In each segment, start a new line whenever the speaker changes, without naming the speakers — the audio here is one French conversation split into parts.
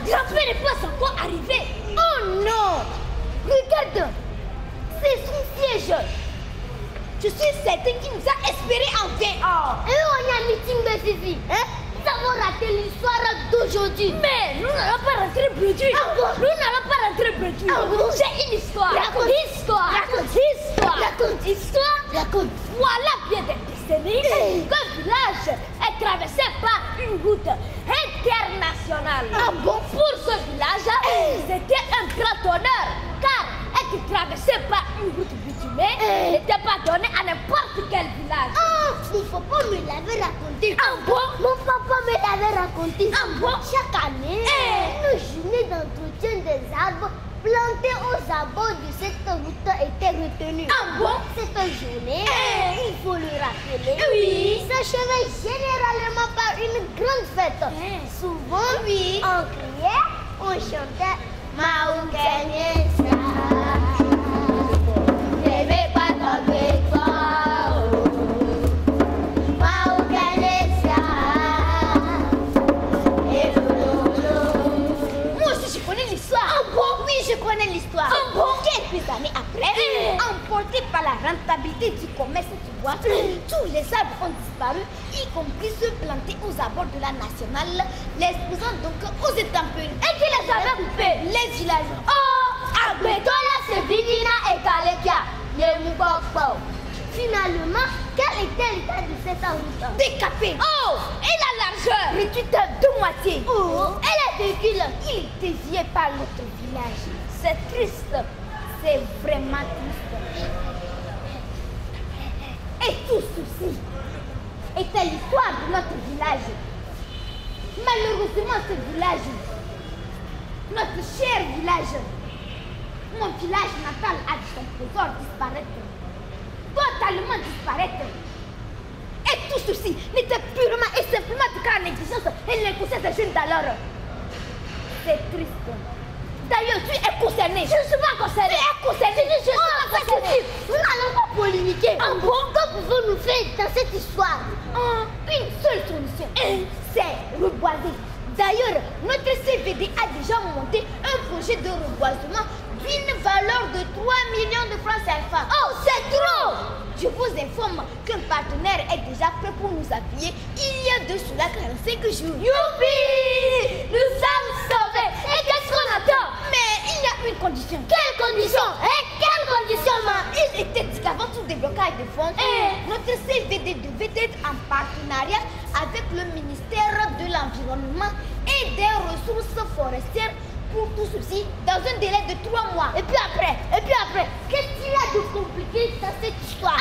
grand-père n'est pas encore arrivé. Oh non! Regarde, c'est son siège. Je suis certaine qu'il nous a espéré en vain. Oh. Et on a un meeting de Fifi. Hein? Nous avons raté l'histoire d'aujourd'hui. Mais nous n'allons pas rentrer bredouille. Nous n'allons pas rentrer bredouille. J'ai une histoire. Raconte histoire. Raconte histoire. Raconte histoire. Raconte. Voilà bien des décennies qu'un village est traversé par une route internationale. Ah bon? Pour ce village, c'était un grand honneur car être traversé par une route bitumée n'était pas donné à n'importe quel village. Il ne faut pas me l'avait raconté. Ah bon? Mon papa me l'avait raconté. Ah bon? Chaque année, une journée d'entretien des arbres plantés aux abords de cette route était retenue. Ah bon? Cette journée, il faut le rappeler, s'achevait généralement par une grande fête. Souvent, on criait, on chantait Maoukenesa. Je connais l'histoire. Quelques années après, emportés par la rentabilité du commerce du bois, tous les arbres ont disparu, y compris ceux plantés aux abords de la nationale, les exposant donc aux intempéries. Et qui les avait coupés? Les villageois. Oh, Abetola, Sevidina et Kalekia. Finalement, quel était l'état de cette route? Décapée. Oh, et la largeur réduite de moitié. Oh, et les véhicules, ils déviaient par notre village. C'est triste, c'est vraiment triste. Et tout ceci était l'histoire de notre village. Malheureusement, ce village, notre cher village, mon village natal a vu son trésor disparaître. Totalement disparaître. Et tout ceci n'était purement et simplement de la négligence et l'inconscience des jeunes d'alors. C'est triste. D'ailleurs, tu es concerné. Je ne suis pas concerné. Tu es concerné. Je suis pas concerné. Nous n'allons pas polémiquer. En bon, que pouvons-nous faire dans cette histoire? Une seule solution. C'est reboiser. D'ailleurs, notre CVD a déjà monté un projet de reboisement d'une valeur de 3 millions de francs CFA. Oh, c'est trop! Je vous informe qu'un partenaire est déjà prêt pour nous appuyer il y a de cela 45 jours. Youpi! Nous sommes sauvés! Et qu'est-ce qu'on attend? Mais il y a une condition. Quelle condition? Quelle condition, ma? Il était dit qu'avant tout déblocage de fonds, notre CVD devait être en partenariat avec le ministère de l'Environnement et des Ressources forestières pour tout ceci dans un délai de 3 mois. Et puis après, qu'est-ce qu'il y a de compliqué dans cette histoire?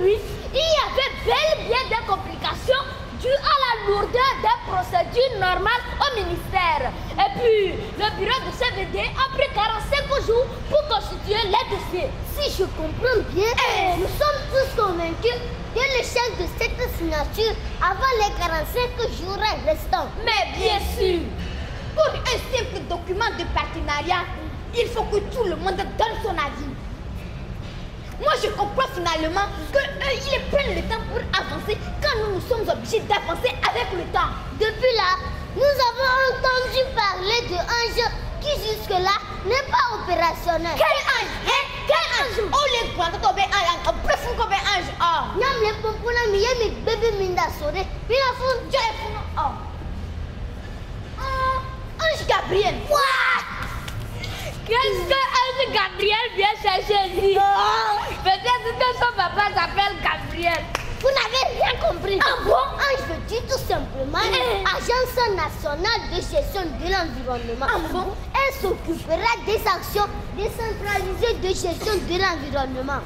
Oui. Il y avait bel et bien des complications dues à la lourdeur des procédures normales au ministère. Et puis, le bureau de CVD a pris 45 jours pour constituer les dossiers. Si je comprends bien, nous sommes tous convaincus que l'échec de cette signature avant les 45 jours restants. Mais bien sûr, pour un simple document de partenariat, il faut que tout le monde donne son avis. Moi, je comprends finalement qu'ils prennent le temps pour avancer quand nous sommes obligés d'avancer avec le temps. Depuis là, nous avons entendu parler de Ange qui jusque-là n'est pas opérationnel. Quel ange? Quel ange? Oh, les grands, comme un ange. Bref, comme un ange. Oh. Non, mais pour nous, il y a mes bébés minda sonné. Puis la fond, Dieu est pour nous. Oh. Ange Gabriel. What? Qu'est-ce que Ange Gabriel vient chercher ici? Peut-être que son papa s'appelle Gabriel. Vous n'avez rien compris. Ah bon? Ange veut dire tout simplement Agence nationale de gestion de l'environnement. Ah bon? Elle s'occupera des actions décentralisées de gestion de l'environnement.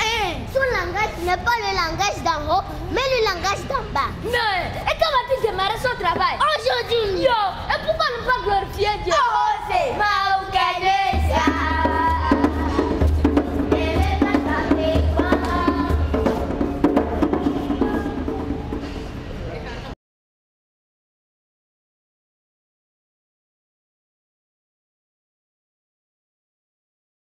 Son langage n'est pas le langage d'en haut, mais le langage d'en bas. Mais, et comment tu démarres son travail? Aujourd'hui. Yo, et pourquoi ne pas glorifier Dieu? Oh, c'est Maoukenesa.